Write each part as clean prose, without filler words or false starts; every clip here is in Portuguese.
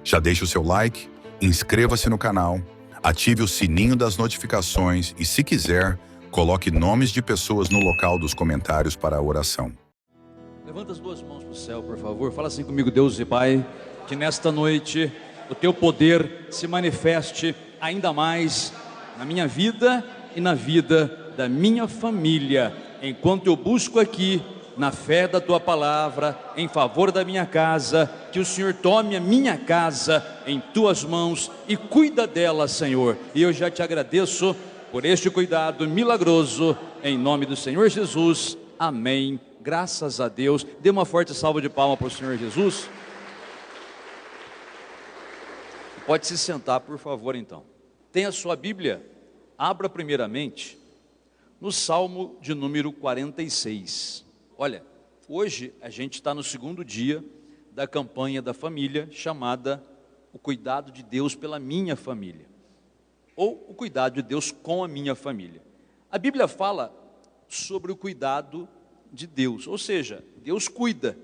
Já deixe o seu like, inscreva-se no canal, ative o sininho das notificações e, se quiser, coloque nomes de pessoas no local dos comentários para a oração. Levanta as duas mãos para o céu, por favor. Fala assim comigo: Deus e Pai, que nesta noite o Teu poder se manifeste ainda mais na minha vida e na vida da minha família, enquanto eu busco aqui, na fé da Tua palavra, em favor da minha casa, que o Senhor tome a minha casa em Tuas mãos e cuida dela, Senhor. E eu já Te agradeço por este cuidado milagroso, em nome do Senhor Jesus. Amém. Graças a Deus. Dê uma forte salva de palmas para o Senhor Jesus. Pode se sentar, por favor, então. Tem a sua Bíblia? Abra primeiramente no Salmo de número 46. Olha, hoje a gente está no segundo dia da campanha da família, chamada O Cuidado de Deus pela Minha Família, ou O Cuidado de Deus com a Minha Família. A Bíblia fala sobre o cuidado de Deus, ou seja, Deus cuida.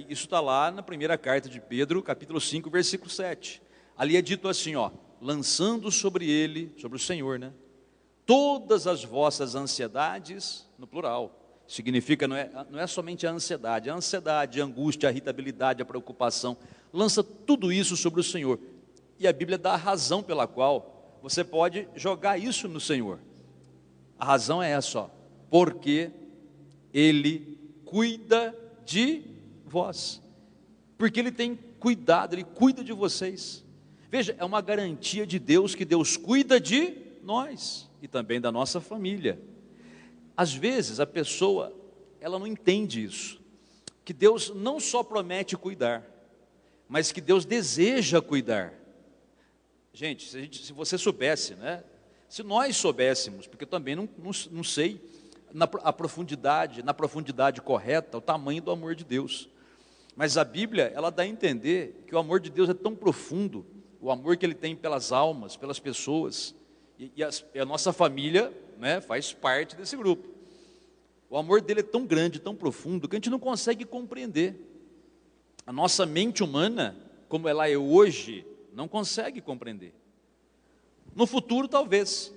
Isso está lá na primeira carta de Pedro, capítulo 5, versículo 7. Ali é dito assim, lançando sobre ele, sobre o Senhor, todas as vossas ansiedades, no plural. Significa, não é somente a ansiedade, a angústia, a irritabilidade, a preocupação. Lança tudo isso sobre o Senhor. E a Bíblia dá a razão pela qual você pode jogar isso no Senhor. A razão é essa, porque Ele cuida de vós. Porque Ele tem cuidado, Ele cuida de vocês. Veja, é uma garantia de Deus que Deus cuida de nós e também da nossa família. Às vezes a pessoa, ela não entende isso, que Deus não só promete cuidar, mas que Deus deseja cuidar. Gente, se você soubesse, se nós soubéssemos, porque eu também não sei na profundidade correta, o tamanho do amor de Deus. Mas a Bíblia, ela dá a entender que o amor de Deus é tão profundo, o amor que Ele tem pelas almas, pelas pessoas, e a nossa família, faz parte desse grupo. O amor dele é tão grande, tão profundo, que a gente não consegue compreender. A nossa mente humana, como ela é hoje, não consegue compreender. No futuro, talvez,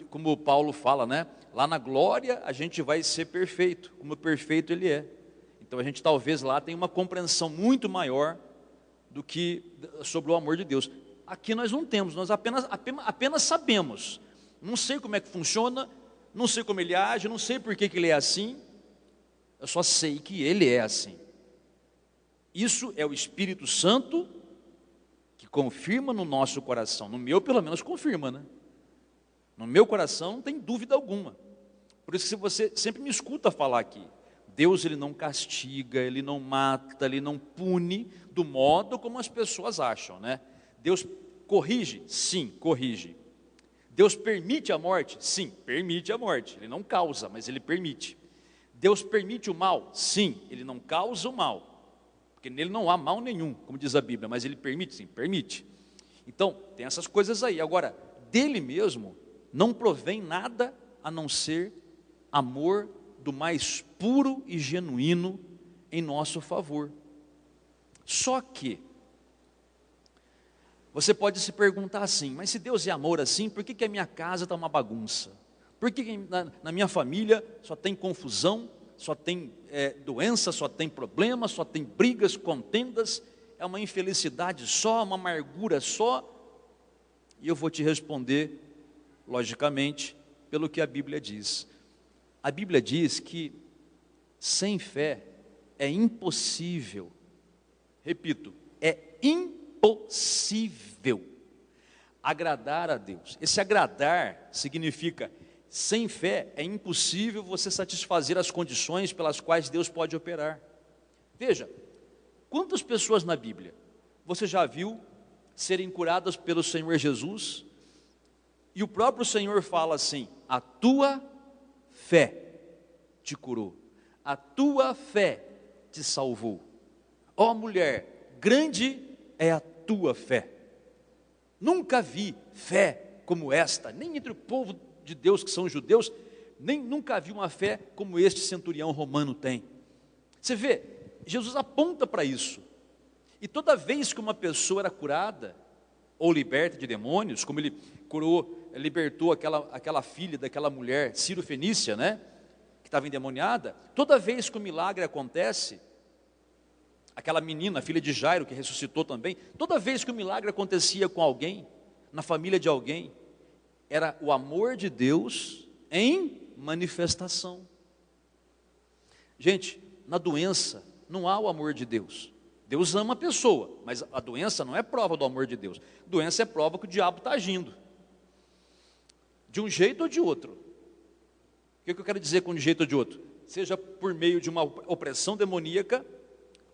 como Paulo fala, lá na glória a gente vai ser perfeito, como perfeito Ele é. Então a gente talvez lá tenha uma compreensão muito maior do que sobre o amor de Deus. Aqui nós não temos, nós apenas sabemos. Não sei como é que funciona, não sei como Ele age, não sei por que Ele é assim, eu só sei que Ele é assim. Isso é o Espírito Santo que confirma no nosso coração. No meu, pelo menos, confirma, No meu coração não tem dúvida alguma. Por isso que você sempre me escuta falar aqui, Deus, Ele não castiga, Ele não mata, Ele não pune do modo como as pessoas acham, Deus corrige? Sim, corrige. Deus permite a morte? Sim, permite a morte. Ele não causa, mas Ele permite. Deus permite o mal? Sim, Ele não causa o mal, porque nele não há mal nenhum, como diz a Bíblia, mas Ele permite? Sim, permite. Então, tem essas coisas aí. Agora, dele mesmo não provém nada a não ser amor do mais puro e genuíno em nosso favor. Só que você pode se perguntar assim, mas se Deus é amor assim, por que a minha casa está uma bagunça? Por que na minha família só tem confusão, só tem doença, só tem problema, só tem brigas, contendas, é uma infelicidade só, uma amargura só? E eu vou te responder, logicamente, pelo que a Bíblia diz. A Bíblia diz que sem fé é impossível, repito, é impossível agradar a Deus. Esse agradar significa, sem fé é impossível você satisfazer as condições pelas quais Deus pode operar. Veja, quantas pessoas na Bíblia você já viu serem curadas pelo Senhor Jesus? E o próprio Senhor fala assim, a tua fé te curou, a tua fé te salvou. Ó mulher, grande é a tua fé. Nunca vi fé como esta, nem entre o povo de Deus que são judeus, nunca vi uma fé como este centurião romano tem. Você vê, Jesus aponta para isso. E toda vez que uma pessoa era curada, ou liberta de demônios, como ele curou, libertou aquela filha daquela mulher Ciro-fenícia, né, que estava endemoniada, toda vez que o milagre acontece, aquela menina, filha de Jairo, que ressuscitou também, toda vez que o milagre acontecia com alguém, na família de alguém, era o amor de Deus em manifestação. Gente, na doença não há o amor de Deus. Deus ama a pessoa, mas a doença não é prova do amor de Deus. Doença é prova que o diabo está agindo, de um jeito ou de outro. O que eu quero dizer com de jeito ou de outro? Seja por meio de uma opressão demoníaca,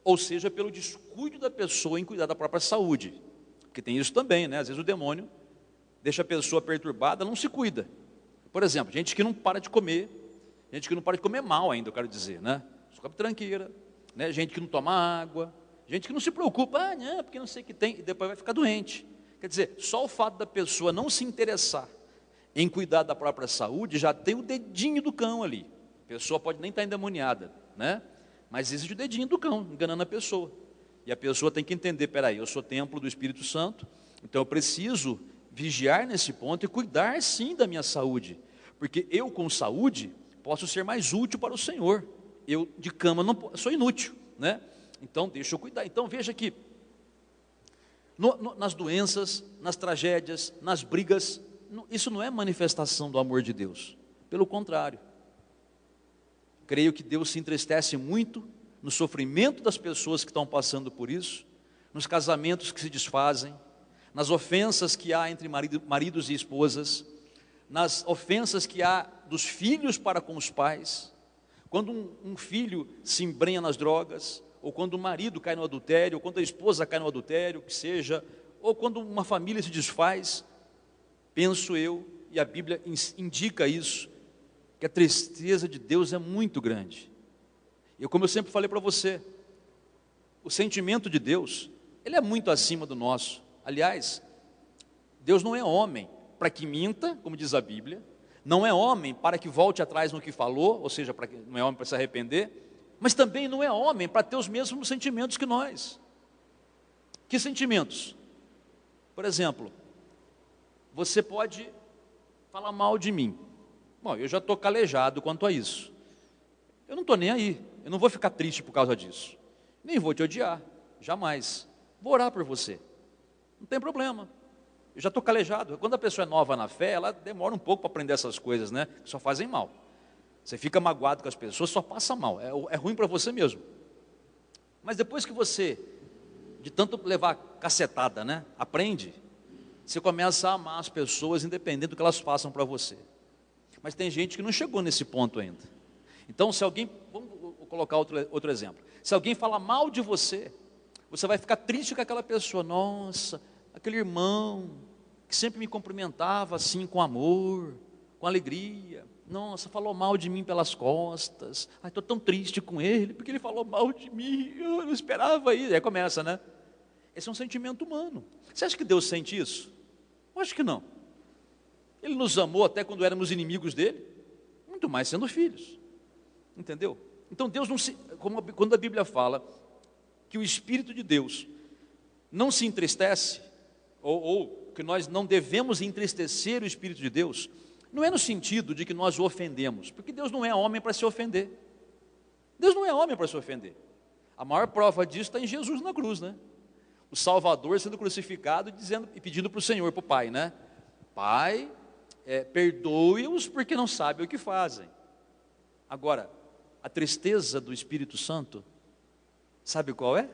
ou seja pelo descuido da pessoa em cuidar da própria saúde. Porque tem isso também, né? Às vezes o demônio deixa a pessoa perturbada, não se cuida. Por exemplo, gente que não para de comer, gente que não para de comer mal ainda, eu quero dizer, né? Só come tranqueira, né? Gente que não toma água, gente que não se preocupa, não, porque não sei o que tem, e depois vai ficar doente. Quer dizer, só o fato da pessoa não se interessar em cuidar da própria saúde, já tem o dedinho do cão ali. A pessoa pode nem estar endemoniada, né? Mas existe o dedinho do cão, enganando a pessoa. E a pessoa tem que entender, peraí, eu sou templo do Espírito Santo, então eu preciso vigiar nesse ponto e cuidar sim da minha saúde. Porque eu com saúde posso ser mais útil para o Senhor. Eu de cama não sou inútil, né? Então deixa eu cuidar. Então veja que nas doenças, nas tragédias, nas brigas, isso não é manifestação do amor de Deus. Pelo contrário. Creio que Deus se entristece muito no sofrimento das pessoas que estão passando por isso, nos casamentos que se desfazem, nas ofensas que há entre maridos e esposas, nas ofensas que há dos filhos para com os pais, quando um filho se embrenha nas drogas, ou quando o marido cai no adultério, ou quando a esposa cai no adultério, que seja, ou quando uma família se desfaz, penso eu, e a Bíblia indica isso, que a tristeza de Deus é muito grande. E como eu sempre falei para você, o sentimento de Deus, ele é muito acima do nosso. Aliás, Deus não é homem para que minta, como diz a Bíblia, não é homem para que volte atrás no que falou, ou seja, não é homem para se arrepender, mas também não é homem para ter os mesmos sentimentos que nós. Que sentimentos? Por exemplo, você pode falar mal de mim. Bom, eu já estou calejado quanto a isso. Eu não estou nem aí, eu não vou ficar triste por causa disso. Nem vou te odiar, jamais. Vou orar por você, não tem problema. Eu já estou calejado. Quando a pessoa é nova na fé, ela demora um pouco para aprender essas coisas, né? Que só fazem mal. Você fica magoado com as pessoas, só passa mal. É ruim para você mesmo. Mas depois que você, de tanto levar cacetada, né? Aprende, você começa a amar as pessoas, independente do que elas façam para você. Mas tem gente que não chegou nesse ponto ainda. Então, se alguém, vamos colocar outro exemplo. Se alguém fala mal de você, você vai ficar triste com aquela pessoa. Nossa, aquele irmão que sempre me cumprimentava assim com amor, com alegria. Nossa, falou mal de mim pelas costas. Ai, estou tão triste com ele, porque ele falou mal de mim. Eu não esperava isso. Aí começa, né? Esse é um sentimento humano. Você acha que Deus sente isso? Eu acho que não. Ele nos amou até quando éramos inimigos dele, muito mais sendo filhos. Entendeu? Então Deus não se, quando a Bíblia fala que o Espírito de Deus não se entristece, ou que nós não devemos entristecer o Espírito de Deus, não é no sentido de que nós o ofendemos, porque Deus não é homem para se ofender. Deus não é homem para se ofender. A maior prova disso está em Jesus na cruz, né? O Salvador sendo crucificado e pedindo para o Senhor, para o Pai, né? Pai, perdoe-os porque não sabem o que fazem. Agora, a tristeza do Espírito Santo, sabe qual é?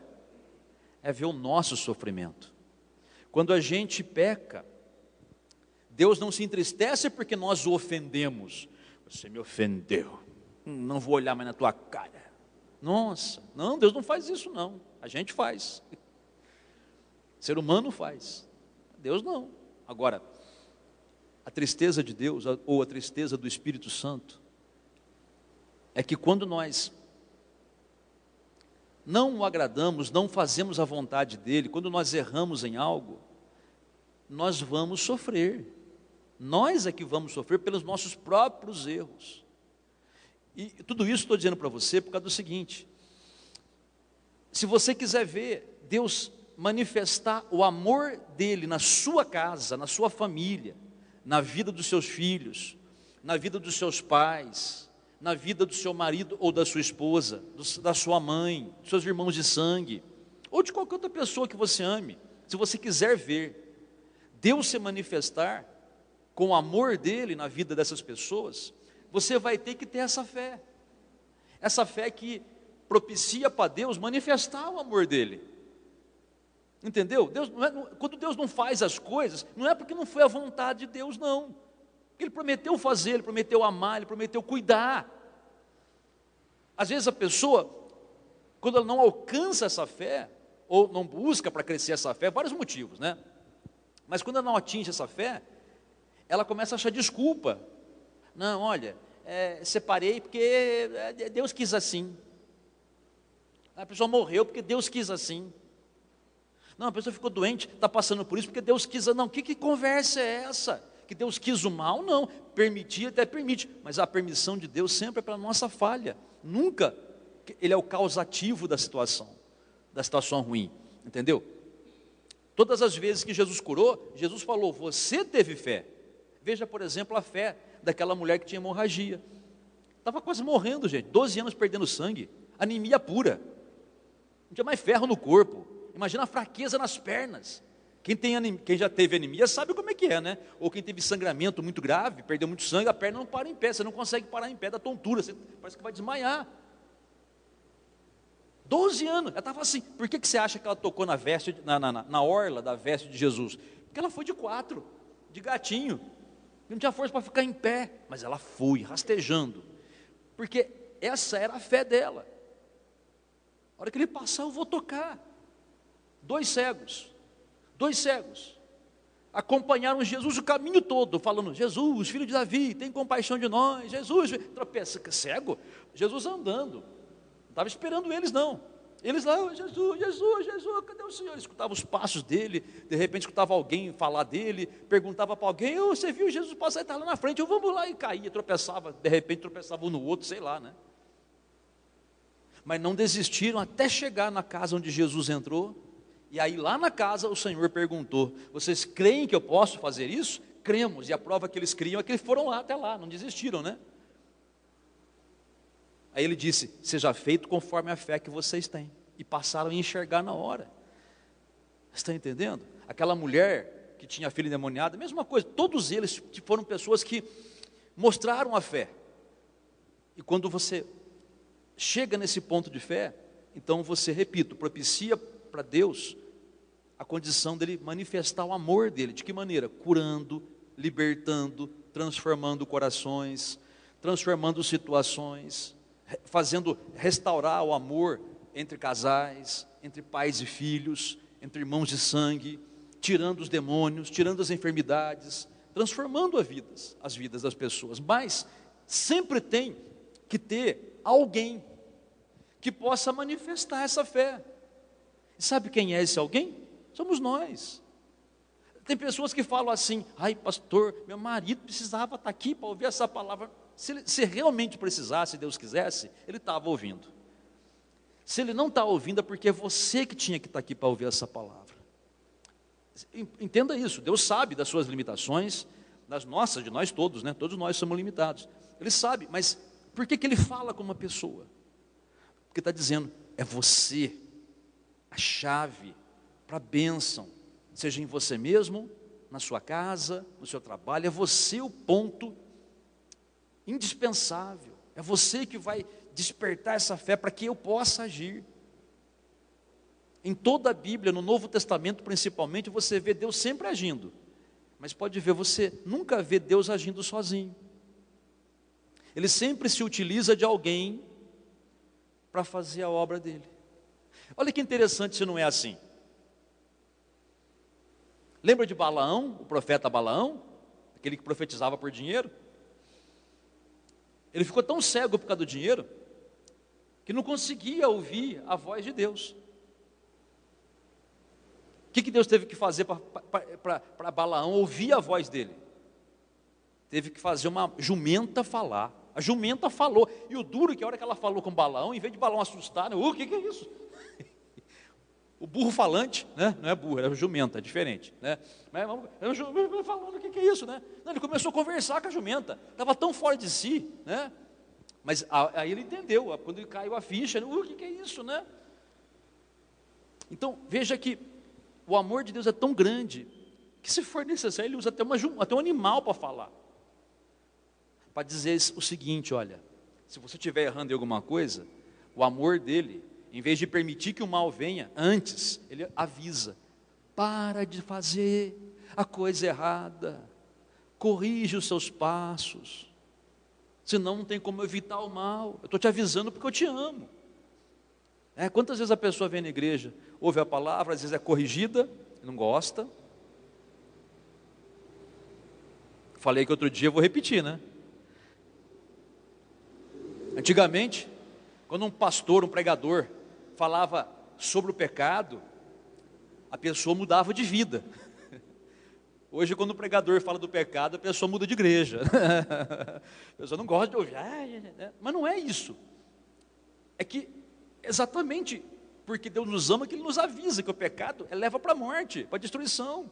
É ver o nosso sofrimento. Quando a gente peca, Deus não se entristece porque nós o ofendemos. Você me ofendeu, não vou olhar mais na tua cara. Nossa, não, Deus não faz isso não, a gente faz. O ser humano faz, Deus não. Agora, a tristeza de Deus, ou a tristeza do Espírito Santo, é que quando nós não o agradamos, não fazemos a vontade dEle, quando nós erramos em algo, nós vamos sofrer. Nós é que vamos sofrer pelos nossos próprios erros. E tudo isso estou dizendo para você por causa do seguinte: se você quiser ver Deus manifestar o amor dele na sua casa, na sua família, na vida dos seus filhos, na vida dos seus pais, na vida do seu marido ou da sua esposa, da sua mãe, dos seus irmãos de sangue, ou de qualquer outra pessoa que você ame. Se você quiser ver Deus se manifestar com o amor dele na vida dessas pessoas, você vai ter que ter essa fé que propicia para Deus manifestar o amor dele. Entendeu? Quando Deus não faz as coisas, não é porque não foi a vontade de Deus, não. Porque Ele prometeu fazer, Ele prometeu amar, Ele prometeu cuidar. Às vezes a pessoa, quando ela não alcança essa fé, ou não busca para crescer essa fé, vários motivos, né? Mas quando ela não atinge essa fé, ela começa a achar desculpa. Não, olha, separei porque Deus quis assim. A pessoa morreu porque Deus quis assim. Não, a pessoa ficou doente, está passando por isso porque Deus quis. Não, que conversa é essa? Que Deus quis o mal? Não, permitir até permite, mas a permissão de Deus sempre é para a nossa falha. Nunca Ele é o causativo da situação ruim, entendeu? Todas as vezes que Jesus curou, Jesus falou, você teve fé. Veja, por exemplo, a fé daquela mulher que tinha hemorragia. Estava quase morrendo, gente, 12 anos perdendo sangue, anemia pura, não tinha mais ferro no corpo. Imagina a fraqueza nas pernas. Quem já teve anemia sabe como é que é, né? Ou quem teve sangramento muito grave, perdeu muito sangue, a perna não para em pé, você não consegue parar em pé da tontura, você parece que vai desmaiar. 12 anos, ela estava assim. Por que você acha que ela tocou na veste, na orla da veste de Jesus? Porque ela foi de 4, de gatinho, não tinha força para ficar em pé, mas ela foi, rastejando, porque essa era a fé dela. A hora que ele passar, eu vou tocar. 2 cegos acompanharam Jesus o caminho todo, falando, Jesus, filho de Davi, tem compaixão de nós, Jesus, tropeça, cego, Jesus andando, não estava esperando eles não, eles lá, Jesus, cadê o Senhor? Escutava os passos dele, de repente escutava alguém falar dele, perguntava para alguém, você viu Jesus passar, ele está lá na frente, vamos lá, e caía, tropeçava, de repente tropeçava um no outro, sei lá, né? Mas não desistiram até chegar na casa onde Jesus entrou. E aí lá na casa o Senhor perguntou, vocês creem que eu posso fazer isso? Cremos, e a prova que eles criam é que eles foram lá até lá, não desistiram, né? Aí ele disse, seja feito conforme a fé que vocês têm. E passaram a enxergar na hora. Você está entendendo? Aquela mulher que tinha filha endemoniada, mesma coisa, todos eles foram pessoas que mostraram a fé. E quando você chega nesse ponto de fé, então você, repito, propicia para Deus a condição dele manifestar o amor dele. De que maneira? Curando, libertando, transformando corações, transformando situações, fazendo restaurar o amor entre casais, entre pais e filhos, entre irmãos de sangue, tirando os demônios, tirando as enfermidades, transformando as vidas das pessoas. Mas sempre tem que ter alguém que possa manifestar essa fé. E sabe quem é esse alguém? Somos nós. Tem pessoas que falam assim, ai pastor, meu marido precisava estar aqui para ouvir essa palavra. Se realmente precisasse, Deus quisesse, ele estava ouvindo. Se ele não está ouvindo, é porque é você que tinha que estar aqui para ouvir essa palavra. Entenda isso, Deus sabe das suas limitações, das nossas, de nós todos, né? Todos nós somos limitados. Ele sabe, mas por que ele fala com uma pessoa? Porque está dizendo, é você a chave para a bênção, seja em você mesmo, na sua casa, no seu trabalho, é você o ponto indispensável, é você que vai despertar essa fé para que eu possa agir. Em toda a Bíblia, no Novo Testamento principalmente, você vê Deus sempre agindo, mas pode ver, você nunca vê Deus agindo sozinho. Ele sempre se utiliza de alguém para fazer a obra dele. Olha que interessante se não é assim. Lembra de Balaão, o profeta Balaão? Aquele que profetizava por dinheiro? Ele ficou tão cego por causa do dinheiro, que não conseguia ouvir a voz de Deus. O que Deus teve que fazer para Balaão ouvir a voz dele? Teve que fazer uma jumenta falar. A jumenta falou, e o duro é que a hora que ela falou com Balaão, em vez de Balaão assustar, o que é isso? O burro falante, né? Não é burro, é jumenta, é diferente, né? Mas falando, o que é isso, né? Não, ele começou a conversar com a jumenta, estava tão fora de si, né? Mas aí ele entendeu, quando ele caiu a ficha, o que é isso, né? Então, veja que o amor de Deus é tão grande, que se for necessário, ele usa até um animal para falar. Para dizer o seguinte, olha, se você estiver errando em alguma coisa, o amor dele, em vez de permitir que o mal venha, antes, ele avisa, para de fazer a coisa errada, corrige os seus passos, senão não tem como evitar o mal, eu estou te avisando porque eu te amo. Quantas vezes a pessoa vem na igreja, ouve a palavra, às vezes é corrigida, não gosta. Falei que outro dia, eu vou repetir, né? Antigamente, quando um pastor, um pregador, falava sobre o pecado, a pessoa mudava de vida. Hoje, quando o pregador fala do pecado, a pessoa muda de igreja. A pessoa não gosta de ouvir, mas não é isso. É que, exatamente porque Deus nos ama, que Ele nos avisa que o pecado leva para a morte, para a destruição.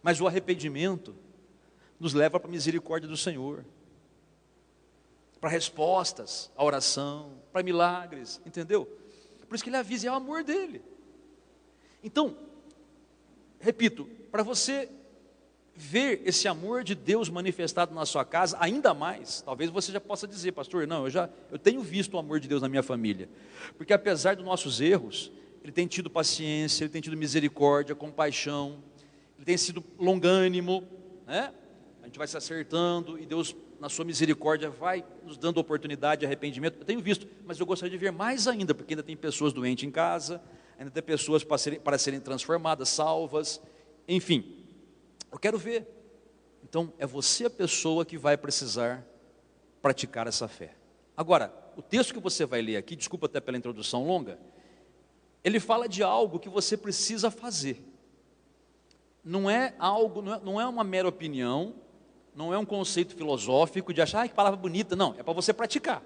Mas o arrependimento nos leva para a misericórdia do Senhor, para respostas à oração, para milagres, entendeu? Por isso que Ele avisa, é o amor dEle. Então, repito, para você ver esse amor de Deus manifestado na sua casa, ainda mais, talvez você já possa dizer, pastor, não, eu tenho visto o amor de Deus na minha família, porque apesar dos nossos erros, Ele tem tido paciência, Ele tem tido misericórdia, compaixão, Ele tem sido longânimo, né? A gente vai se acertando e Deus, na sua misericórdia, vai nos dando oportunidade de arrependimento. Eu tenho visto, mas eu gostaria de ver mais ainda, porque ainda tem pessoas doentes em casa, ainda tem pessoas para serem transformadas, salvas, enfim, eu quero ver. Então, é você a pessoa que vai precisar praticar essa fé. Agora, o texto que você vai ler aqui, desculpa até pela introdução longa, ele fala de algo que você precisa fazer. Não é uma mera opinião, não é um conceito filosófico de achar, que palavra bonita, não, é para você praticar.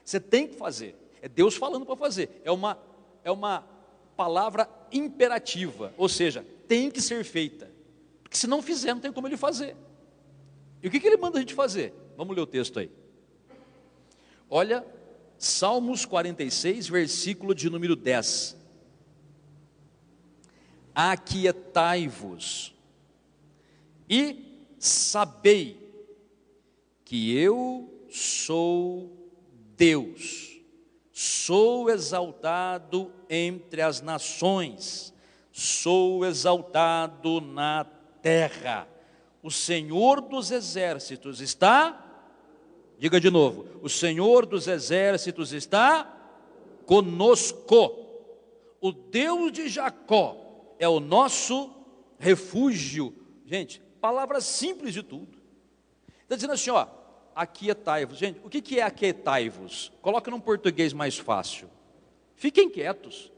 Você tem que fazer, é Deus falando para fazer, é uma palavra imperativa, ou seja, tem que ser feita, porque se não fizer, não tem como Ele fazer. E o que Ele manda a gente fazer? Vamos ler o texto aí. Olha, Salmos 46, versículo de número 10. Aquietai-vos e sabei que eu sou Deus, sou exaltado entre as nações, sou exaltado na terra. O Senhor dos exércitos está, diga de novo, o Senhor dos exércitos está conosco. O Deus de Jacó é o nosso refúgio. Gente, palavra simples de tudo. Está dizendo assim, ó, aquietai-vos. Gente, o que é aquietai-vos? Coloca num português mais fácil. Fiquem quietos.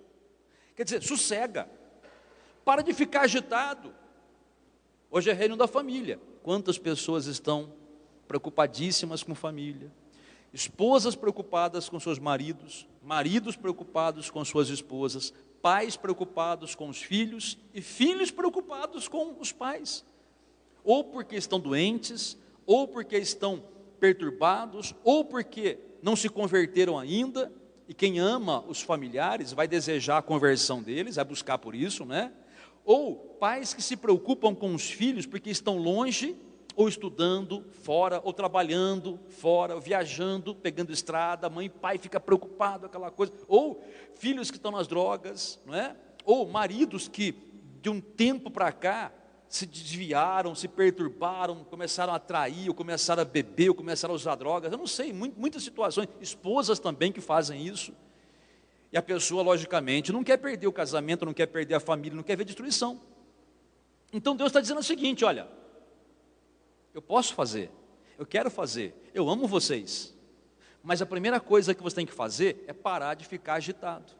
Quer dizer, sossega. Para de ficar agitado. Hoje é reino da família. Quantas pessoas estão preocupadíssimas com família? Esposas preocupadas com seus maridos, maridos preocupados com suas esposas, pais preocupados com os filhos e filhos preocupados com os pais. Ou porque estão doentes, ou porque estão perturbados, ou porque não se converteram ainda, e quem ama os familiares vai desejar a conversão deles, vai buscar por isso, né? Ou pais que se preocupam com os filhos porque estão longe, ou estudando fora, ou trabalhando fora, ou viajando, pegando estrada, mãe e pai fica preocupado, aquela coisa, ou filhos que estão nas drogas, não é? Ou maridos que de um tempo para cá se desviaram, se perturbaram, começaram a trair, ou começaram a beber, ou começaram a usar drogas, eu não sei, muitas situações, esposas também que fazem isso, e a pessoa logicamente não quer perder o casamento, não quer perder a família, não quer ver destruição. Então Deus está dizendo o seguinte, olha, eu posso fazer, eu quero fazer, eu amo vocês, mas a primeira coisa que você tem que fazer é parar de ficar agitado.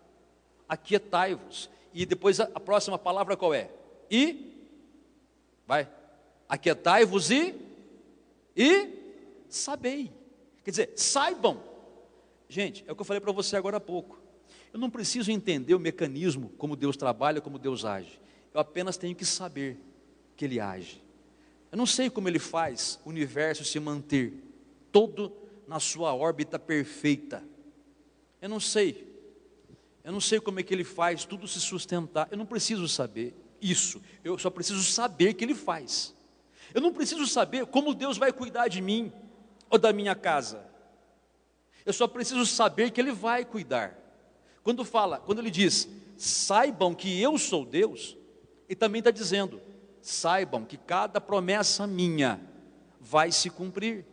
Aquietai-vos. E depois a próxima palavra qual é? Aquietai-vos e sabei. Quer dizer, saibam. Gente, é o que eu falei para você agora há pouco. Eu não preciso entender o mecanismo, como Deus trabalha, como Deus age. Eu apenas tenho que saber que Ele age. Eu não sei como Ele faz o universo se manter todo na sua órbita perfeita. Eu não sei como é que Ele faz tudo se sustentar. Eu não preciso saber isso. Eu só preciso saber que Ele faz. Eu não preciso saber como Deus vai cuidar de mim ou da minha casa. Eu só preciso saber que Ele vai cuidar. Quando Ele diz, saibam que eu sou Deus, Ele também está dizendo, saibam que cada promessa minha vai se cumprir.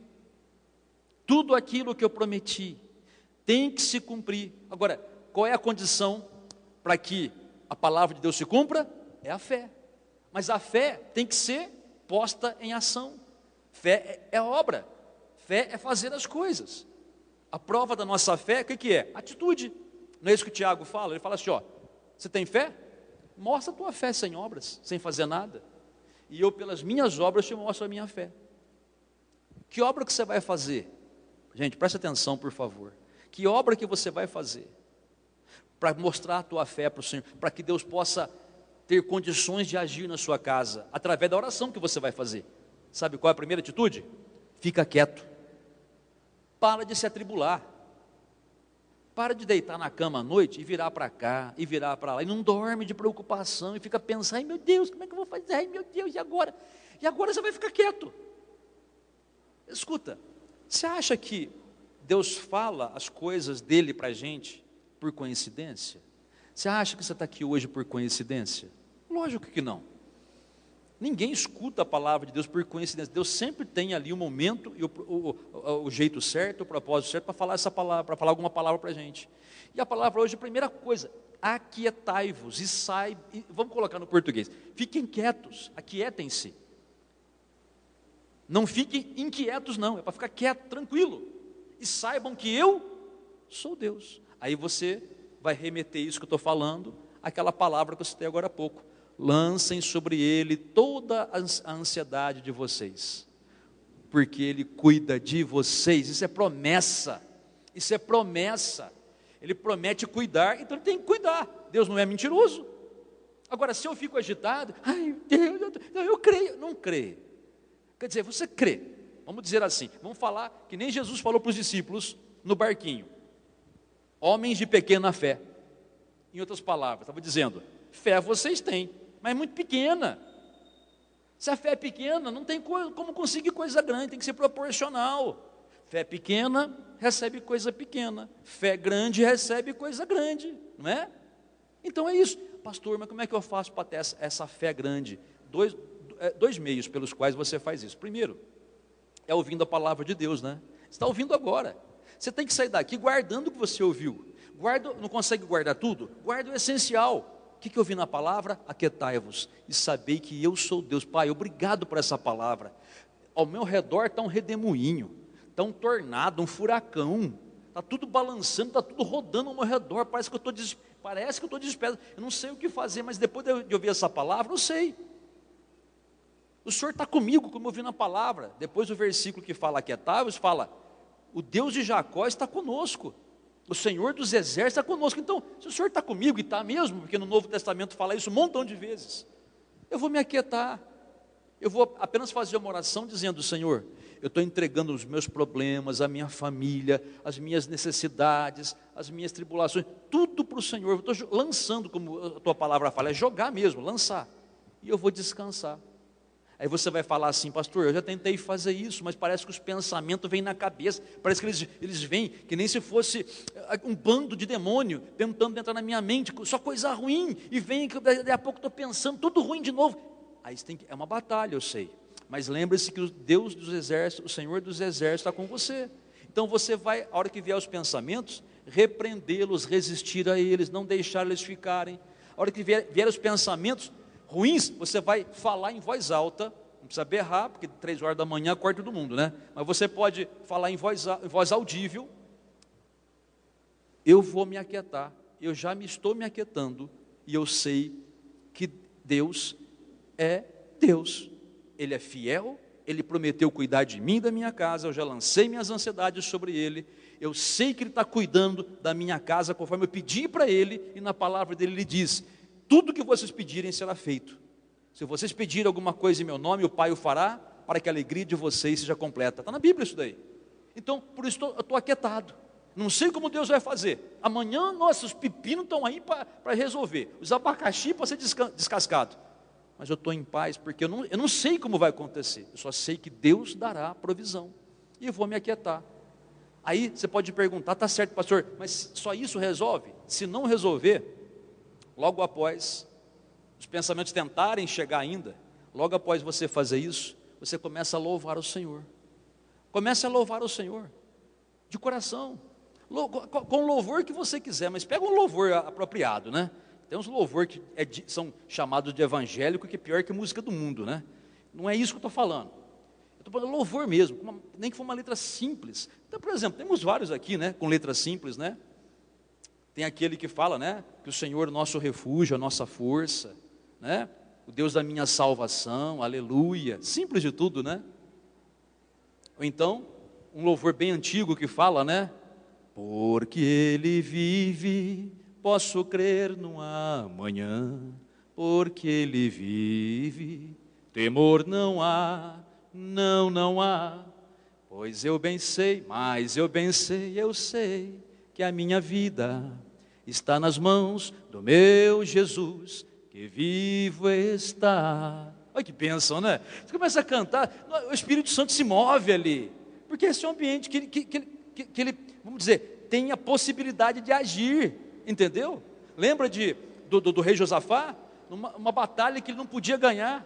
Tudo aquilo que eu prometi tem que se cumprir. Agora, qual é a condição para que a palavra de Deus se cumpra? É a fé. Mas a fé tem que ser posta em ação. Fé é obra. Fé é fazer as coisas. A prova da nossa fé, o que é? Atitude. Não é isso que o Tiago fala? Ele fala assim, ó, você tem fé? Mostra a tua fé sem obras, sem fazer nada. E eu, pelas minhas obras, te mostro a minha fé. Que obra que você vai fazer? Gente, preste atenção, por favor. Que obra que você vai fazer para mostrar a tua fé para o Senhor, para que Deus possa ter condições de agir na sua casa, através da oração que você vai fazer? Sabe qual é a primeira atitude? Fica quieto. Para de se atribular. Para de deitar na cama à noite e virar para cá, e virar para lá, e não dorme de preocupação, e fica pensando, ai meu Deus, como é que eu vou fazer? Ai meu Deus, e agora? E agora você vai ficar quieto. Escuta, você acha que Deus fala as coisas dele para a gente por coincidência? Você acha que você está aqui hoje por coincidência? Lógico que não. Ninguém escuta a palavra de Deus por coincidência. Deus sempre tem ali o momento e o jeito certo, o propósito certo para falar essa palavra, para falar alguma palavra para a gente. E a palavra hoje, a primeira coisa, aquietai-vos e vamos colocar no português, fiquem quietos, aquietem-se. Não fiquem inquietos não, é para ficar quieto, tranquilo. E saibam que eu sou Deus. Aí você vai remeter isso que eu estou falando, aquela palavra que eu citei agora há pouco. Lancem sobre Ele toda a ansiedade de vocês, porque Ele cuida de vocês. Isso é promessa, isso é promessa. Ele promete cuidar, então Ele tem que cuidar. Deus não é mentiroso. Agora, se eu fico agitado, ai Deus, eu creio, não creio. Quer dizer, você crê, vamos dizer assim, vamos falar que nem Jesus falou para os discípulos no barquinho, homens de pequena fé. Em outras palavras, estava dizendo, fé vocês têm, mas é muito pequena. Se a fé é pequena, não tem como conseguir coisa grande, tem que ser proporcional. Fé pequena recebe coisa pequena, fé grande recebe coisa grande, não é? Então é isso. Pastor, mas como é que eu faço para ter essa fé grande? Dois meios pelos quais você faz isso. Primeiro, é ouvindo a palavra de Deus, né? Você está ouvindo agora. Você tem que sair daqui guardando o que você ouviu. Não consegue guardar tudo? Guarda o essencial. O que eu vi na palavra? Aquietai-vos e sabei que eu sou Deus. Pai, obrigado por essa palavra. Ao meu redor está um redemoinho, está um tornado, um furacão, está tudo balançando, está tudo rodando ao meu redor. Parece que eu estou desesperado. Eu não sei o que fazer, mas depois de ouvir essa palavra, eu sei. O Senhor está comigo, como eu vi na palavra. Depois o versículo que fala aquietai-vos, fala, o Deus de Jacó está conosco. O Senhor dos exércitos está conosco. Então, se o Senhor está comigo, e está mesmo, porque no Novo Testamento fala isso um montão de vezes, eu vou me aquietar. Eu vou apenas fazer uma oração dizendo, Senhor, eu estou entregando os meus problemas, a minha família, as minhas necessidades, as minhas tribulações, tudo para o Senhor. Eu estou lançando, como a tua palavra fala, é jogar mesmo, lançar. E eu vou descansar. Aí você vai falar assim, pastor, eu já tentei fazer isso, mas parece que os pensamentos vêm na cabeça, parece que eles vêm, que nem se fosse um bando de demônio, tentando entrar na minha mente, só coisa ruim, e vem, daqui a pouco estou pensando, tudo ruim de novo. Aí é uma batalha, eu sei, mas lembre-se que o Deus dos exércitos, o Senhor dos exércitos está com você. Então você vai, a hora que vier os pensamentos, repreendê-los, resistir a eles, não deixar eles ficarem. A hora que vier os pensamentos ruins, você vai falar em voz alta, não precisa berrar, porque 3 horas da manhã acorda todo mundo, né? Mas você pode falar em voz audível, eu vou me aquietar, eu já me estou me aquietando, e eu sei que Deus é Deus, Ele é fiel, Ele prometeu cuidar de mim e da minha casa, eu já lancei minhas ansiedades sobre Ele, eu sei que Ele está cuidando da minha casa, conforme eu pedi para Ele, e na palavra dEle Ele diz, tudo que vocês pedirem será feito. Se vocês pedirem alguma coisa em meu nome, o Pai o fará, para que a alegria de vocês seja completa. Está na Bíblia isso daí. Então, por isso eu estou aquietado. Não sei como Deus vai fazer. Amanhã, nossos pepinos estão aí para resolver. Os abacaxi para ser descascado. Mas eu estou em paz, porque eu não sei como vai acontecer. Eu só sei que Deus dará a provisão. E eu vou me aquietar. Aí você pode perguntar, está certo, pastor, mas só isso resolve? Se não resolver, logo após os pensamentos tentarem chegar ainda, logo após você fazer isso, você começa a louvar o Senhor. Comece a louvar o Senhor, de coração, com o louvor que você quiser, mas pega um louvor apropriado, né? Tem uns louvor que são chamados de evangélico, que é pior que música do mundo, né? Não é isso que eu estou falando. Eu estou falando louvor mesmo, nem que for uma letra simples. Então, por exemplo, temos vários aqui, né? Com letras simples, né? Tem aquele que fala, né? Que o Senhor é o nosso refúgio, a nossa força, né? O Deus da minha salvação, aleluia. Simples de tudo, né? Ou então, um louvor bem antigo que fala, né? Porque Ele vive, posso crer no amanhã, porque Ele vive, temor não há, não há, pois eu bem sei, mas eu bem sei, eu sei, que a minha vida está nas mãos do meu Jesus, que vivo está. Olha que bênção, né? Você começa a cantar, o Espírito Santo se move ali, porque esse é um ambiente que ele, vamos dizer, tem a possibilidade de agir, entendeu? Lembra do rei Josafá? Uma batalha que ele não podia ganhar,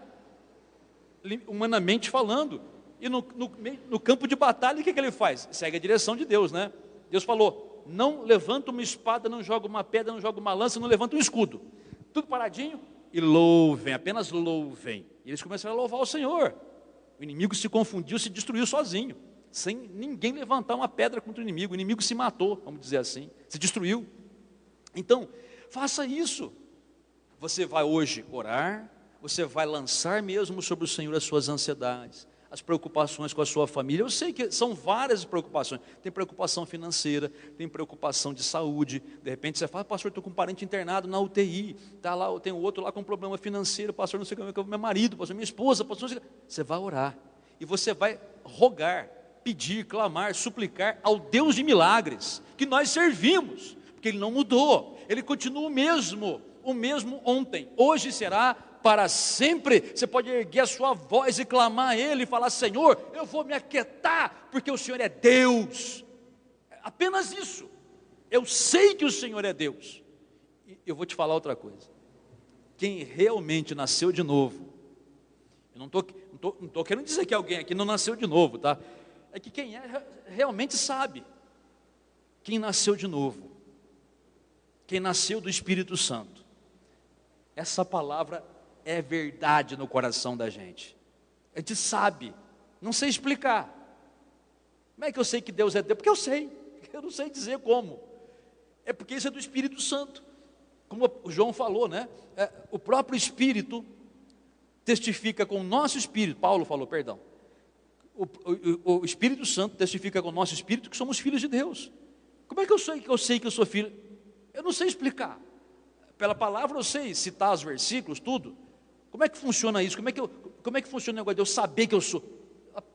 humanamente falando, e no campo de batalha, o que ele faz? Segue a direção de Deus, né? Deus falou, não levanta uma espada, não joga uma pedra, não joga uma lança, não levanta um escudo, tudo paradinho, e louvem, apenas louvem. E eles começaram a louvar o Senhor. O inimigo se confundiu, se destruiu sozinho, sem ninguém levantar uma pedra contra o inimigo se matou, vamos dizer assim, se destruiu. Então, faça isso. Você vai hoje orar, você vai lançar mesmo sobre o Senhor as suas ansiedades, as preocupações com a sua família. Eu sei que são várias preocupações. Tem preocupação financeira, tem preocupação de saúde. De repente você fala, pastor, estou com um parente internado na UTI, tá lá, tem outro lá com um problema financeiro, pastor, não sei como é que é o meu marido, pastor, minha esposa, pastor, não sei. Você vai orar e você vai rogar, pedir, clamar, suplicar ao Deus de milagres que nós servimos, porque Ele não mudou, Ele continua o mesmo ontem, hoje será para sempre. Você pode erguer a sua voz e clamar a Ele e falar, Senhor, eu vou me aquietar, porque o Senhor é Deus. Apenas isso. Eu sei que o Senhor é Deus. E eu vou te falar outra coisa. Quem realmente nasceu de novo, eu não estou querendo dizer que alguém aqui não nasceu de novo, tá? É que quem realmente sabe. Quem nasceu de novo, quem nasceu do Espírito Santo, essa palavra é verdade no coração da gente. A gente sabe, não sei explicar. Como é que eu sei que Deus é Deus? Porque eu sei, eu não sei dizer como. É porque isso é do Espírito Santo. Como o João falou, né? O próprio Espírito testifica com o nosso Espírito, Paulo falou, perdão. O Espírito Santo testifica com o nosso Espírito que somos filhos de Deus. Como é que eu sei que eu sou filho? Eu não sei explicar. Pela palavra eu sei citar os versículos, tudo. Como é que funciona isso? Como é que funciona o negócio de eu saber que eu sou?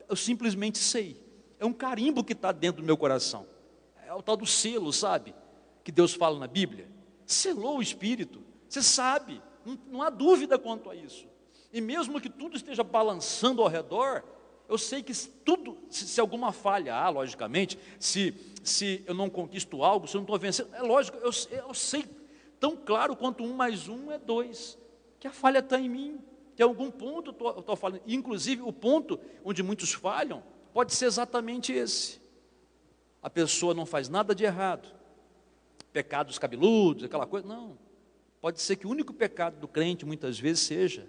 Eu simplesmente sei. É um carimbo que está dentro do meu coração. É o tal do selo, sabe? Que Deus fala na Bíblia. Selou o Espírito. Você sabe. Não há dúvida quanto a isso. E mesmo que tudo esteja balançando ao redor, eu sei que tudo, se alguma falha há, logicamente, se eu não conquisto algo, se eu não estou vencendo, é lógico, eu sei tão claro quanto 1 mais 1 é 2, que a falha está em mim, que em algum ponto eu estou falando, inclusive o ponto onde muitos falham, pode ser exatamente esse. A pessoa não faz nada de errado, pecados cabeludos, aquela coisa, não. Pode ser que o único pecado do crente, muitas vezes, seja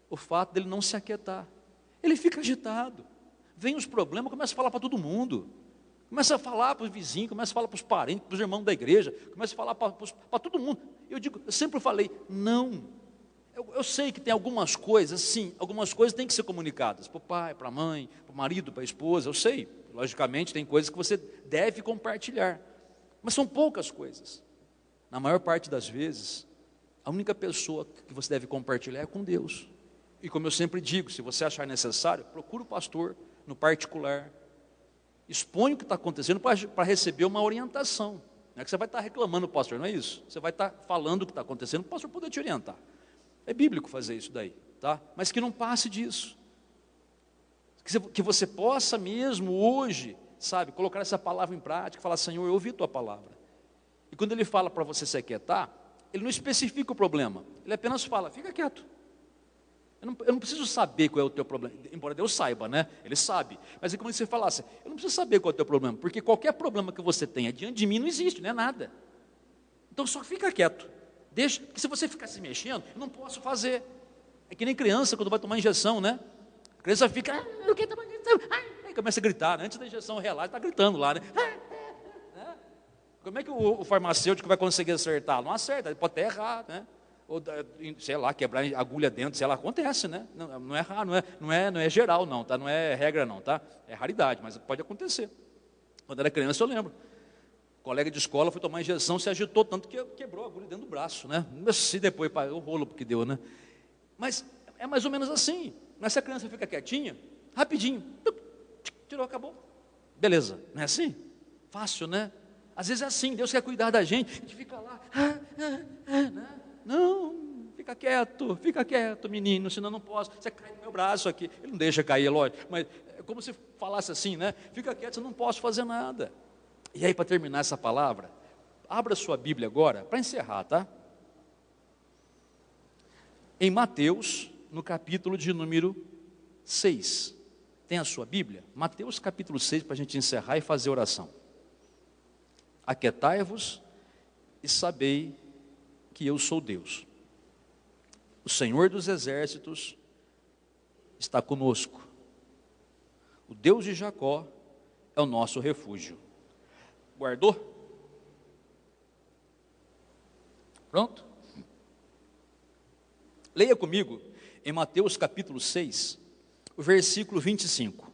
o fato dele não se aquietar. Ele fica agitado, vem os problemas, começa a falar para todo mundo, começa a falar para os vizinhos, começa a falar para os parentes, para os irmãos da igreja, começa a falar para todo mundo. Eu sempre falei, não, Eu sei que tem algumas coisas, sim, algumas coisas têm que ser comunicadas para o pai, para a mãe, para o marido, para a esposa, eu sei. Logicamente tem coisas que você deve compartilhar, mas são poucas coisas. Na maior parte das vezes, a única pessoa que você deve compartilhar é com Deus. E como eu sempre digo, se você achar necessário, procure o pastor no particular. Expõe o que está acontecendo para receber uma orientação. Não é que você vai estar reclamando do pastor, não é isso? Você vai estar falando o que está acontecendo para o pastor poder te orientar. É bíblico fazer isso daí, tá? Mas que não passe disso. Que você possa mesmo hoje, sabe, colocar essa palavra em prática, falar, Senhor, eu ouvi tua palavra. E quando ele fala para você se aquietar, ele não especifica o problema, ele apenas fala, fica quieto. Eu não preciso saber qual é o teu problema, embora Deus saiba, né? Ele sabe. Mas é como se você falasse, eu não preciso saber qual é o teu problema, porque qualquer problema que você tenha diante de mim não existe, não é nada. Então só fica quieto. Deixa, porque se você ficar se mexendo, eu não posso fazer. É que nem criança quando vai tomar injeção, né? A criança fica, eu quero tomar injeção. Aí começa a gritar, né? Antes da injeção relaxa, está gritando lá, né? Como é que o farmacêutico vai conseguir acertar? Não acerta, ele pode até errar, né? Ou, sei lá, quebrar agulha dentro, sei lá, acontece, né? Não é raro, não é geral não, tá? Não é regra não, tá? É raridade, mas pode acontecer. Quando era criança eu lembro, colega de escola foi tomar injeção, se agitou tanto que quebrou a agulha dentro do braço, né? Se depois, o rolo que deu, né? Mas é mais ou menos assim, mas se a criança fica quietinha, rapidinho, tirou, acabou. Beleza, não é assim? Fácil, né? Às vezes é assim, Deus quer cuidar da gente, a gente fica lá, né? Não, fica quieto, menino, senão não posso. Você cai no meu braço aqui. Ele não deixa cair, é lógico, mas é como se falasse assim, né? Fica quieto, eu não posso fazer nada. E aí, para terminar essa palavra, abra sua Bíblia agora, para encerrar, tá? Em Mateus, no capítulo de número 6. Tem a sua Bíblia? Mateus capítulo 6, para a gente encerrar e fazer oração. Aquietai-vos e sabei que eu sou Deus. O Senhor dos exércitos está conosco. O Deus de Jacó é o nosso refúgio. Guardou? Pronto? Leia comigo em Mateus capítulo 6, o versículo 25.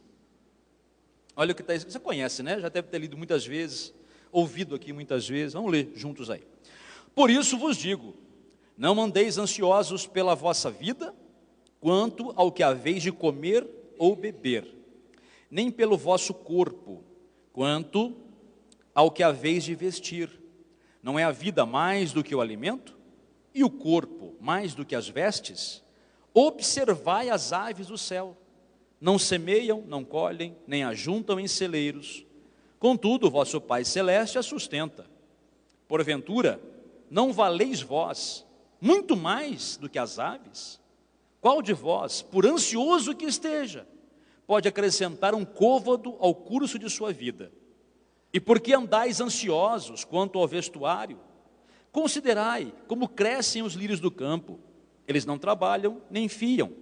Olha o que está escrito. Você conhece, né? Já deve ter lido muitas vezes, ouvido aqui muitas vezes. Vamos ler juntos aí. Por isso vos digo, não andeis ansiosos pela vossa vida, quanto ao que haveis de comer ou beber, nem pelo vosso corpo, quanto ao que haveis de vestir. Não é a vida mais do que o alimento, e o corpo mais do que as vestes? Observai as aves do céu, não semeiam, não colhem, nem ajuntam em celeiros, contudo o vosso Pai Celeste as sustenta. Porventura, não valeis vós muito mais do que as aves? Qual de vós, por ansioso que esteja, pode acrescentar um côvado ao curso de sua vida? E por que andais ansiosos quanto ao vestuário? Considerai como crescem os lírios do campo, eles não trabalham nem fiam.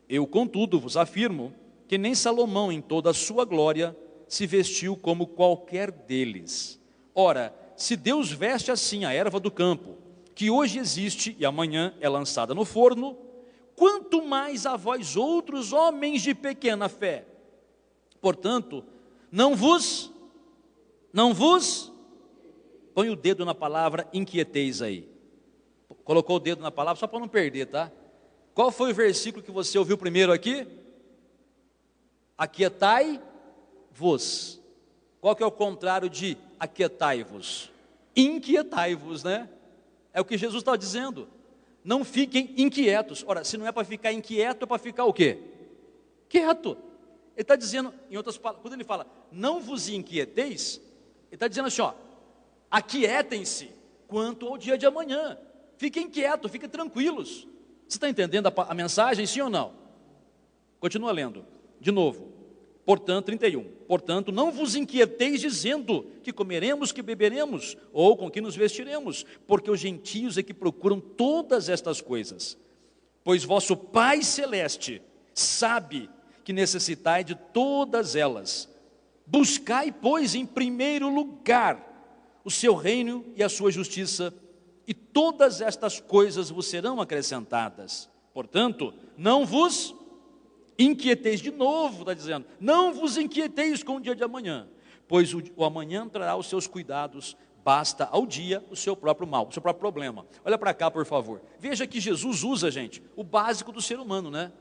Eu, contudo, vos afirmo que nem Salomão em toda a sua glória se vestiu como qualquer deles. Ora, se Deus veste assim a erva do campo, que hoje existe e amanhã é lançada no forno, quanto mais a vós outros, homens de pequena fé. Portanto, não vos, põe o dedo na palavra inquieteis aí. Colocou o dedo na palavra só para não perder, tá? Qual foi o versículo que você ouviu primeiro aqui? Aquietai-vos. Qual que é o contrário de aquietai-vos? Inquietai-vos, né? É o que Jesus está dizendo. Não fiquem inquietos. Ora, se não é para ficar inquieto, é para ficar o quê? Quieto. Ele está dizendo, em outras palavras, quando ele fala, não vos inquieteis, ele está dizendo assim, ó, aquietem-se quanto ao dia de amanhã. Fiquem quietos, fiquem tranquilos. Você está entendendo a mensagem, sim ou não? Continua lendo, de novo. Portanto, 31. Portanto, não vos inquieteis dizendo que comeremos, que beberemos, ou com que nos vestiremos, porque os gentios é que procuram todas estas coisas. Pois vosso Pai Celeste sabe que necessitai de todas elas. Buscai, pois, em primeiro lugar o seu reino e a sua justiça, e todas estas coisas vos serão acrescentadas. Portanto, não vos inquieteis, de novo está dizendo, não vos inquieteis com o dia de amanhã, pois o amanhã trará os seus cuidados, basta ao dia o seu próprio mal, o seu próprio problema. Olha para cá, por favor. Veja que Jesus usa, gente, o básico do ser humano, né?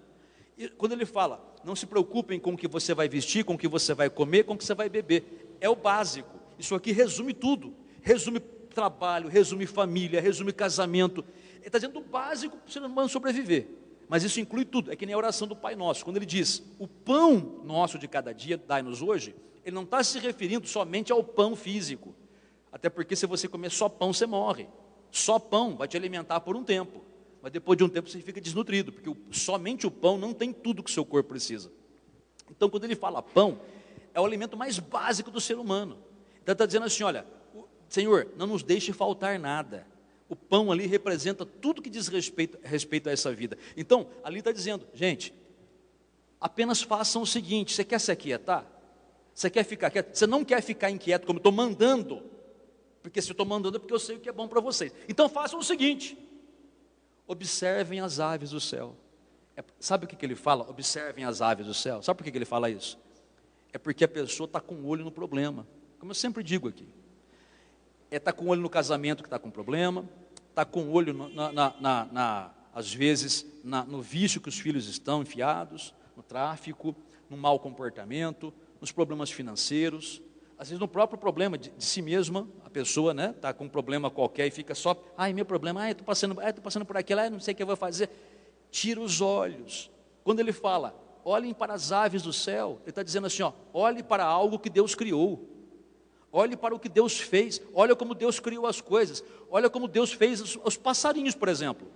E quando ele fala, não se preocupem com o que você vai vestir, com o que você vai comer, com o que você vai beber. É o básico. Isso aqui resume tudo. Resume trabalho, resume família, resume casamento. Ele está dizendo o básico para o ser humano sobreviver. Mas isso inclui tudo. É que nem a oração do Pai Nosso. Quando ele diz, o pão nosso de cada dia, dai-nos hoje, ele não está se referindo somente ao pão físico. Até porque se você comer só pão, você morre. Só pão vai te alimentar por um tempo. Mas depois de um tempo você fica desnutrido, porque somente o pão não tem tudo que o seu corpo precisa. Então quando ele fala pão, é o alimento mais básico do ser humano. Então ele está dizendo assim, olha, Senhor, não nos deixe faltar nada. O pão ali representa tudo que diz respeito a essa vida. Então, ali está dizendo, gente, apenas façam o seguinte, você quer se aquietar? Você quer ficar quieto? Você não quer ficar inquieto como eu estou mandando? Porque se eu estou mandando é porque eu sei o que é bom para vocês. Então façam o seguinte, observem as aves do céu. Sabe o que ele fala? Observem as aves do céu. Sabe por que ele fala isso? É porque a pessoa está com o olho no problema. Como eu sempre digo aqui. Está com o olho no casamento que está com problema. Está com o olho, às vezes, no vício que os filhos estão enfiados. No tráfico, no mau comportamento, nos problemas financeiros. Às vezes no próprio problema de si mesma, a pessoa está com um problema qualquer e fica só, meu problema, eu estou passando por aquilo, não sei o que eu vou fazer. Tira os olhos. Quando ele fala, olhem para as aves do céu, ele está dizendo assim, olhe para algo que Deus criou. Olhe para o que Deus fez, olha como Deus criou as coisas, olha como Deus fez os passarinhos, por exemplo.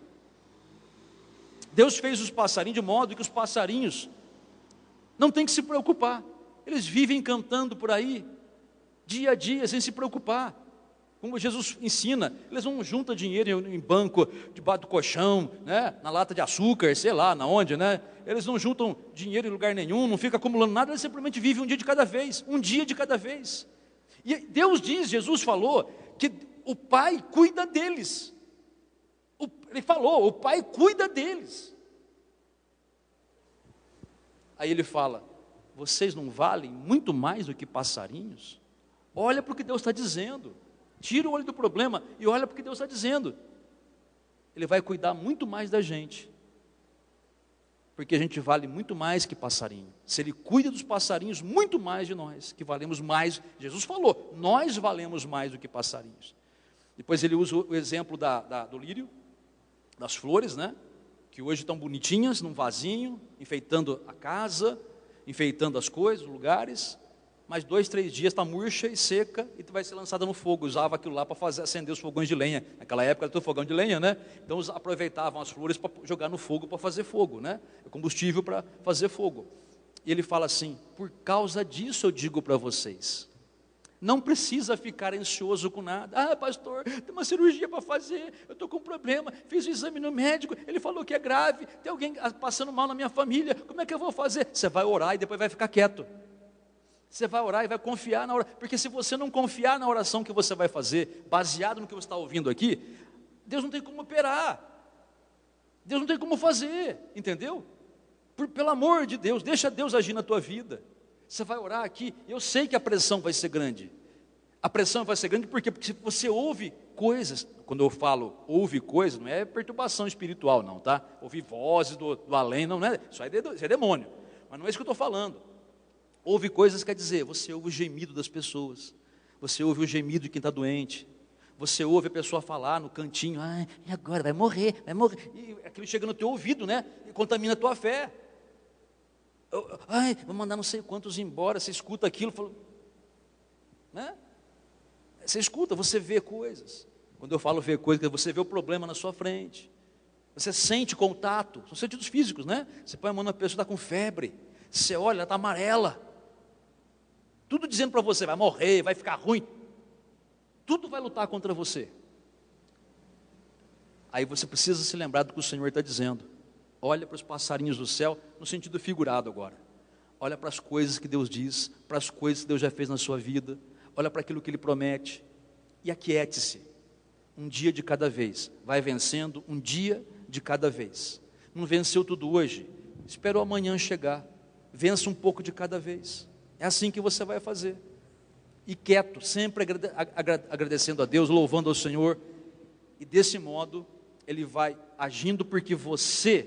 Deus fez os passarinhos de modo que os passarinhos não tem que se preocupar. Eles vivem cantando por aí, dia a dia, sem se preocupar. Como Jesus ensina, eles não juntam dinheiro em banco, debaixo do colchão, na lata de açúcar, sei lá, na onde, Eles não juntam dinheiro em lugar nenhum, não ficam acumulando nada, eles simplesmente vivem um dia de cada vez, um dia de cada vez. E Deus diz, Jesus falou, que o Pai cuida deles. Ele falou, o Pai cuida deles. Aí ele fala, vocês não valem muito mais do que passarinhos? Olha para o que Deus está dizendo. Tira o olho do problema e olha para o que Deus está dizendo. Ele vai cuidar muito mais da gente. Porque a gente vale muito mais que passarinho. Se Ele cuida dos passarinhos, muito mais de nós, que valemos mais. Jesus falou, nós valemos mais do que passarinhos. Depois ele usa o exemplo do lírio, das flores, que hoje estão bonitinhas, num vasinho, enfeitando a casa, enfeitando as coisas, os lugares, mas 2, 3 dias está murcha e seca e vai ser lançada no fogo. Usava aquilo lá para acender os fogões de lenha. Naquela época era tudo fogão de lenha, Então aproveitavam as flores para jogar no fogo, para fazer fogo, combustível para fazer fogo. E ele fala assim, por causa disso eu digo para vocês, não precisa ficar ansioso com nada. Pastor, tem uma cirurgia para fazer, eu estou com um problema, fiz o exame no médico, ele falou que é grave, tem alguém passando mal na minha família, como é que eu vou fazer? Você vai orar e depois vai ficar quieto. Você vai orar e vai confiar na oração, porque se você não confiar na oração que você vai fazer, baseado no que você está ouvindo aqui, Deus não tem como operar, Deus não tem como fazer, entendeu? Pelo amor de Deus, deixa Deus agir na tua vida. Você vai orar aqui, eu sei que a pressão vai ser grande. A pressão vai ser grande porque você ouve coisas. Quando eu falo ouve coisas, não é perturbação espiritual não, tá? Ouvir vozes do além, não é, isso é demônio. Mas não é isso que eu estou falando. Ouve coisas quer dizer, você ouve o gemido das pessoas. Você ouve o gemido de quem está doente. Você ouve a pessoa falar no cantinho, e agora? Vai morrer. E aquilo chega no teu ouvido, e contamina a tua fé. Vou mandar não sei quantos embora. Você escuta aquilo, Você escuta, você vê coisas. Quando eu falo ver coisas, você vê o problema na sua frente. Você sente contato, são sentidos físicos, Você põe a mão na pessoa, está com febre. Você olha, ela está amarela. Tudo dizendo para você, vai morrer, vai ficar ruim. Tudo vai lutar contra você. Aí você precisa se lembrar do que o Senhor está dizendo. Olha para os passarinhos do céu, no sentido figurado agora. Olha para as coisas que Deus diz, para as coisas que Deus já fez na sua vida. Olha para aquilo que Ele promete. E aquiete-se. um dia de cada vez. Vai vencendo um dia de cada vez. Não venceu tudo hoje? Espera o amanhã chegar. Vença um pouco de cada vez. É assim que você vai fazer. E quieto, sempre agradecendo a Deus, louvando ao Senhor. E desse modo, Ele vai agindo, porque você,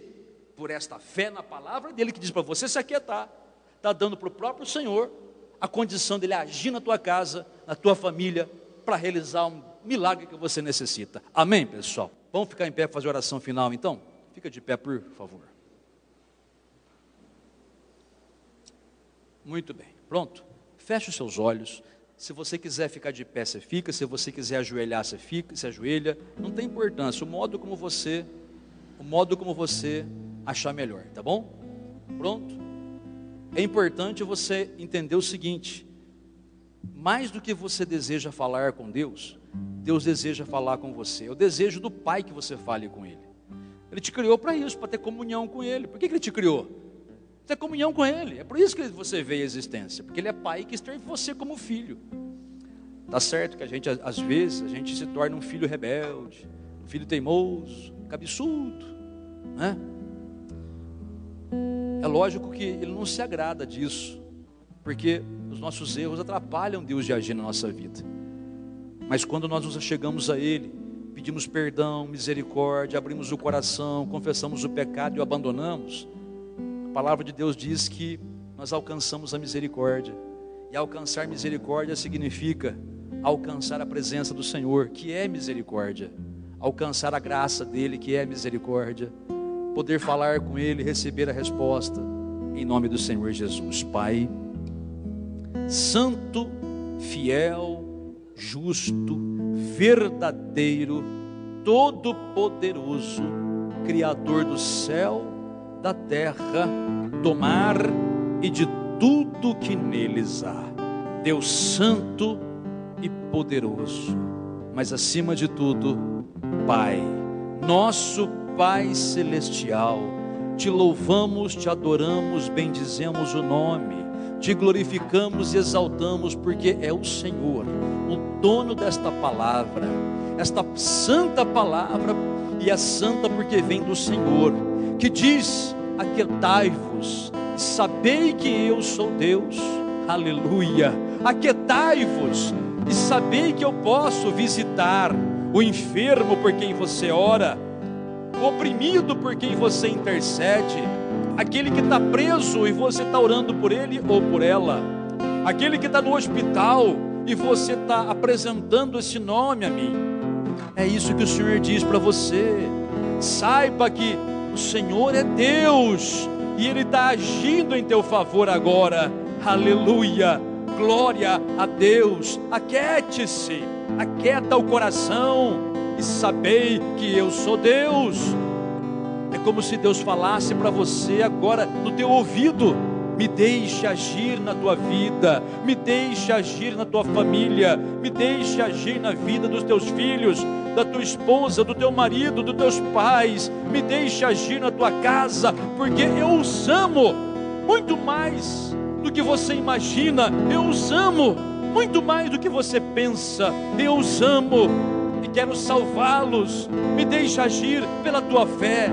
por esta fé na palavra dEle, que diz para você se aquietar, está dando para o próprio Senhor a condição dEle agir na tua casa, na tua família, para realizar um milagre que você necessita. Amém, pessoal? Vamos ficar em pé para fazer a oração final, então? Fica de pé, por favor. Muito bem, pronto? Feche os seus olhos. Se você quiser ficar de pé, você fica. Se você quiser ajoelhar, você fica, se ajoelha. Não tem importância, o modo como você achar melhor, tá bom? Pronto? É importante você entender o seguinte: mais do que você deseja falar com Deus, Deus deseja falar com você. É o desejo do Pai que você fale com Ele. Ele te criou para isso, para ter comunhão com Ele. Por que Ele te criou? Ter comunhão com Ele. É por isso que você veio à existência, porque Ele é Pai e quis ter você como filho. Tá certo que a gente, às vezes, a gente se torna um filho rebelde, um filho teimoso, cabeçudo, né? É lógico que Ele não se agrada disso, porque os nossos erros atrapalham Deus de agir na nossa vida. Mas quando nós nos achegamos a Ele, pedimos perdão, misericórdia, abrimos o coração, confessamos o pecado e o abandonamos, a palavra de Deus diz que nós alcançamos a misericórdia. E alcançar misericórdia significa alcançar a presença do Senhor, que é misericórdia. Alcançar a graça dEle, que é misericórdia. Poder falar com Ele, receber a resposta. Em nome do Senhor Jesus. Pai, santo, fiel, justo, verdadeiro, todo-poderoso, Criador do céu, da terra, do mar e de tudo que neles há. Deus santo e poderoso, mas acima de tudo, Pai, nosso Pai celestial, te louvamos, te adoramos, bendizemos o nome, te glorificamos e exaltamos, porque é o Senhor, o dono desta palavra, esta santa palavra, e é santa porque vem do Senhor, que diz: aquietai-vos e sabei que eu sou Deus. Aleluia. Aquietai-vos e sabei que eu posso visitar o enfermo por quem você ora, o oprimido por quem você intercede, aquele que está preso e você está orando por ele ou por ela, aquele que está no hospital e você está apresentando esse nome a mim. É isso que o Senhor diz para você. Saiba que o Senhor é Deus e Ele está agindo em teu favor agora. Aleluia, glória a Deus. Aquiete-se, aquieta o coração e sabei que eu sou Deus. É como se Deus falasse para você agora no teu ouvido: me deixe agir na tua vida, me deixe agir na tua família, me deixe agir na vida dos teus filhos, da tua esposa, do teu marido, dos teus pais, me deixe agir na tua casa, porque eu os amo muito mais do que você imagina, eu os amo muito mais do que você pensa, eu os amo e quero salvá-los, me deixe agir pela tua fé.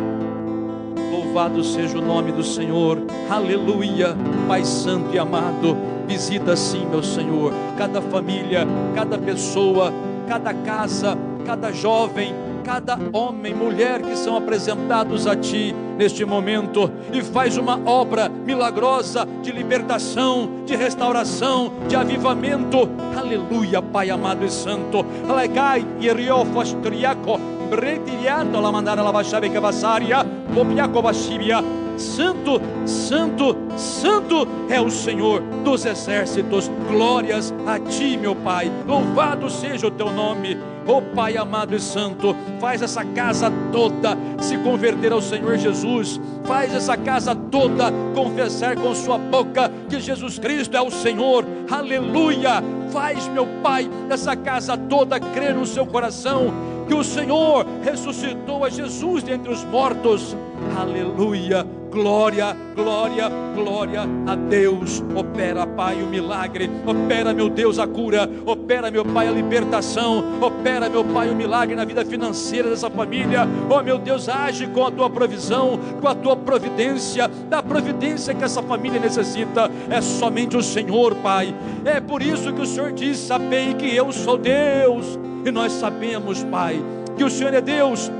Louvado seja o nome do Senhor, aleluia. Pai santo e amado, visita sim, meu Senhor, cada família, cada pessoa, cada casa, cada jovem, cada homem, mulher que são apresentados a Ti neste momento, e faz uma obra milagrosa de libertação, de restauração, de avivamento. Aleluia, Pai amado e santo. Alegai iriofos-triaco retiriato la mandara la vashabe cavassaria popiaco vashibia. Santo, santo, santo é o Senhor dos exércitos. Glórias a Ti, meu Pai. Louvado seja o Teu nome. Oh Pai amado e santo, faz essa casa toda se converter ao Senhor Jesus. Faz essa casa toda confessar com sua boca que Jesus Cristo é o Senhor. Aleluia. Faz, meu Pai, essa casa toda crer no seu coração que o Senhor ressuscitou a Jesus dentre os mortos. Aleluia. Glória, glória, glória a Deus. Opera, Pai, o milagre. Opera, meu Deus, a cura. Opera, meu Pai, a libertação. Opera, meu Pai, o milagre na vida financeira dessa família. Oh, meu Deus, age com a tua provisão, com a tua providência, da providência que essa família necessita. É somente o Senhor, Pai. É por isso que o Senhor diz: sabei que eu sou Deus. E nós sabemos, Pai, que o Senhor é Deus,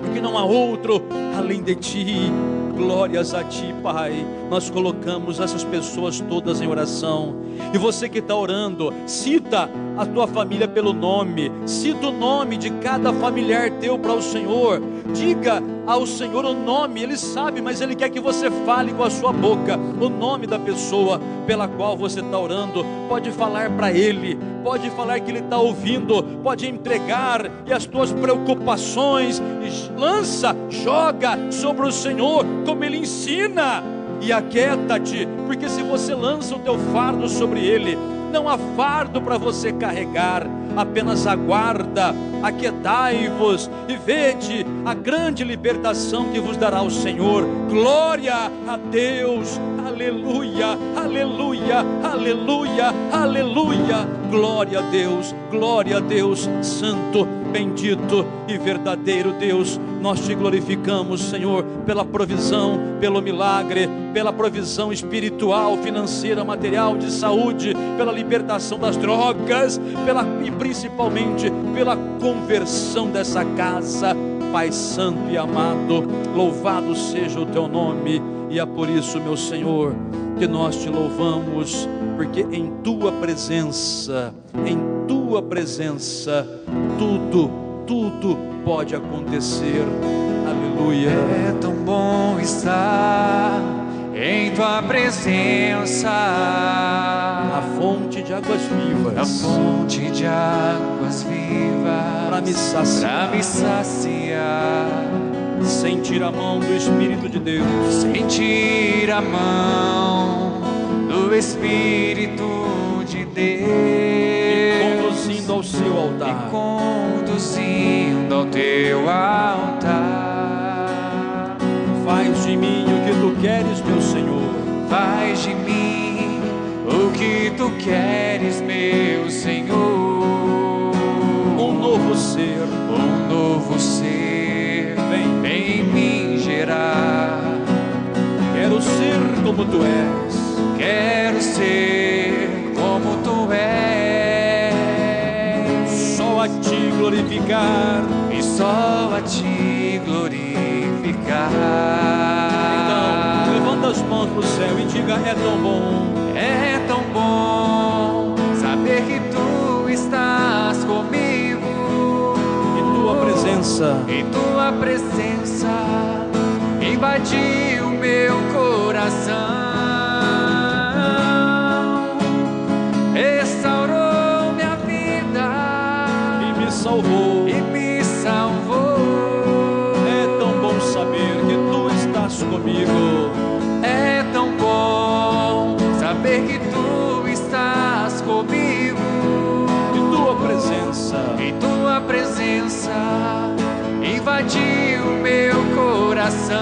porque não há outro além de Ti. Glórias a Ti, Pai. Nós colocamos essas pessoas todas em oração. E você que está orando, cita a tua família pelo nome. Cita o nome de cada familiar teu para o Senhor. Diga ao Senhor o nome. Ele sabe, mas Ele quer que você fale com a sua boca o nome da pessoa pela qual você está orando. Pode falar para Ele, pode falar que Ele está ouvindo, pode entregar e as tuas preocupações, e lança, joga sobre o Senhor, como Ele ensina. E aquieta-te, porque se você lança o teu fardo sobre Ele, não há fardo para você carregar. Apenas aguarda, aquietai-vos e vede a grande libertação que vos dará o Senhor. Glória a Deus, aleluia, aleluia, aleluia, aleluia. Glória a Deus, santo, bendito e verdadeiro Deus. Nós te glorificamos, Senhor, pela provisão, pelo milagre, pela provisão espiritual, financeira, material, de saúde, pela libertação das drogas, e principalmente pela conversão dessa casa. Pai santo e amado, louvado seja o teu nome. E é por isso, meu Senhor, que nós te louvamos, porque em tua presença, tudo pode acontecer. Aleluia. É tão bom estar em tua presença, A fonte de águas vivas, a fonte de águas vivas, para me saciar, sentir a mão do Espírito de Deus, sentir a mão do Espírito de Deus, conduzindo ao seu altar, conduzindo ao teu altar. Faz de mim o que tu queres, meu Senhor. Faz de mim o que tu queres, meu Senhor. Um novo ser, vem em mim gerar. Quero ser como tu és. Quero ser como tu és. Só a ti glorificar, e só a ti glorificar. Então, levanta as mãos para o céu e diga: é tão bom. É tão bom saber que tu estás comigo. E tua presença invadiu meu coração, restaurou minha vida e me salvou. É tão bom saber que tu estás comigo. É tão bom saber que tu estás comigo. E tua presença invadiu meu coração,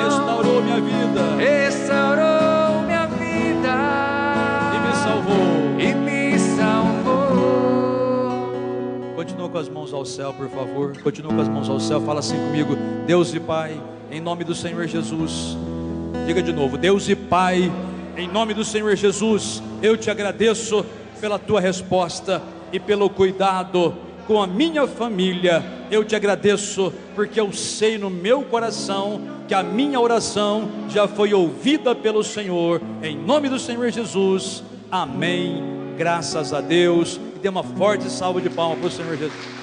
restaurou minha vida e me salvou. Continua com as mãos ao céu, por favor. Continua com as mãos ao céu. Fala assim comigo: Deus e Pai, em nome do Senhor Jesus. Diga de novo: Deus e Pai, em nome do Senhor Jesus, eu te agradeço pela tua resposta e pelo cuidado com a minha família. Eu te agradeço porque eu sei no meu coração que a minha oração já foi ouvida pelo Senhor. Em nome do Senhor Jesus, amém. Graças a Deus. E dê uma forte salva de palmas para o Senhor Jesus.